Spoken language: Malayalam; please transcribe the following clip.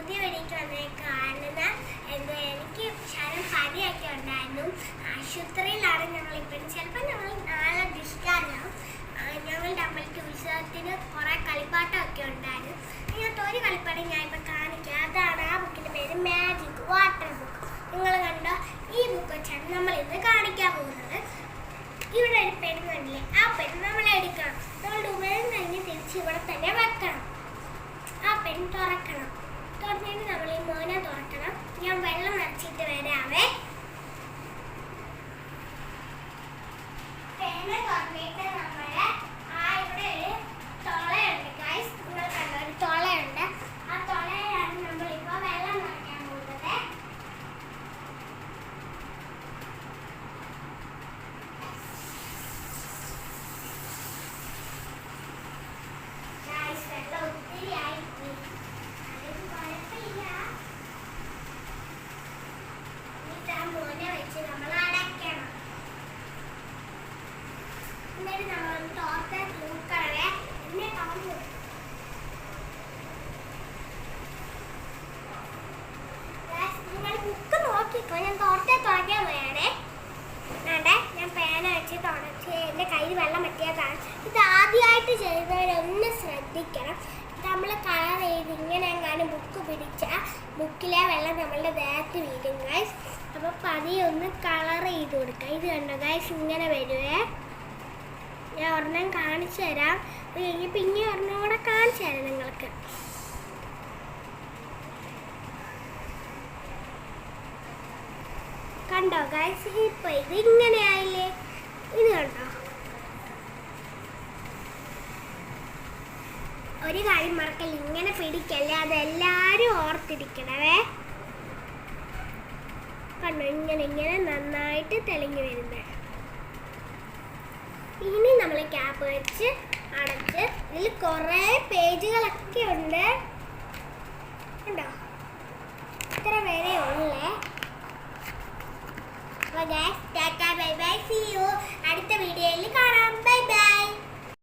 പുതിയ വീഡിയോയ്ക്ക് വന്നേക്കാണെന്ന് എനിക്ക് ശരം പനിയൊക്കെ ഉണ്ടായിരുന്നു. ആശുപത്രിയിലാണ് ഞങ്ങളിപ്പോൾ. ചിലപ്പോൾ ഞങ്ങൾ നാളെ ഡിസ്ചാർജാവും. ഞങ്ങളുടെ അമ്മയ്ക്ക് ഉത്സവത്തിന് കുറേ കളിപ്പാട്ടമൊക്കെ ഉണ്ടായിരുന്നു. അതിനകത്ത് ഒരു കളിപ്പാട്ടം ഞാൻ ഇപ്പോൾ കാണിക്കാം. അതാണ് ആ ബുക്കിൻ്റെ പേര് മാജിക് വാട്ടർ ബുക്ക്. നിങ്ങൾ കണ്ടോ? ഈ ബുക്ക് വെച്ചാണ് നമ്മൾ ഇന്ന് കാണിക്കാൻ പോകുന്നത്. ഇവിടെ ഒരു പെൻ കണ്ടില്ലേ? ആ പെൻ നമ്മൾ എടുക്കണം. നമ്മളുടെ ഉപയോഗം കഴിഞ്ഞ് തിരിച്ച് ഇവിടെ തന്നെ വെക്കണം. ആ പെൻ തുറക്കണം. തുറന്നിട്ട് നമ്മൾ ഈ മോനെ തുറക്കണം. ഞാൻ വെള്ളം നിറച്ചിട്ട് വരാവേ. പെണ്ണ് തുറന്നിട്ട് നമ്മള് ഇവിടെ ഒരു തുളയുണ്ട് ഗൈസ്. നിങ്ങൾ കണ്ടോ? ഒരു തുളയുണ്ട്. ആ തുളയിലാണ് നമ്മളിപ്പോ വെള്ളം നിറയ്ക്കാൻ പോകുന്നത്. ഞാൻ തോർത്തെ തുറക്കാൻ പോയാണേ. ഞാൻ പേന വെച്ച് തുടച്ച് എൻ്റെ കയ്യിൽ വെള്ളം പറ്റിയതാണ്. ഇത് ആദ്യമായിട്ട് ചെയ്യുന്നവരൊന്ന് ശ്രദ്ധിക്കണം. നമ്മൾ കളർ ചെയ്ത് ഇങ്ങനെ എങ്ങാനും ബുക്ക് പിടിച്ചാൽ ബുക്കിലെ വെള്ളം നമ്മളുടെ ദേഹത്ത് വീഴും ഗൈസ്. അപ്പോൾ പതിയെ ഒന്ന് കളർ ചെയ്ത് കൊടുക്കുക. ഇത് കണ്ടോ ഗൈസ്? ഇങ്ങനെ വരുവേ. ഞാൻ ഒരെണ്ണം കാണിച്ചു തരാം. അത് കഴിഞ്ഞ് പിന്നെ ഒരെണ്ണം കൂടെ കാണിച്ചു തരാം നിങ്ങൾക്ക്. കണ്ടോ ഗൈസ്? ഇപ്പൊ ഇത് ഇങ്ങനെ ആയില്ലേ? ഇത് കണ്ടോ? ഒരു കാര്യം മറക്കല്ല, ഇങ്ങനെ പിടിക്കല്ലേ. അതെല്ലാരും ഓർത്തിരിക്കണവേ. കണ്ടോ? ഇങ്ങനെ ഇങ്ങനെ നന്നായിട്ട് തെളിഞ്ഞു വരുന്നത്. ഇനി നമ്മൾ ക്യാപ്പ് വെച്ച് അടച്ച് ഇതിൽ കുറേ പേജുകളൊക്കെ ഉണ്ട്. കണ്ടോ? ഇത്ര വരെ ഉള്ളേ. അപ്പോൾ guys, tata bye bye, see you. അടുത്ത വീഡിയോയിൽ കാണാം.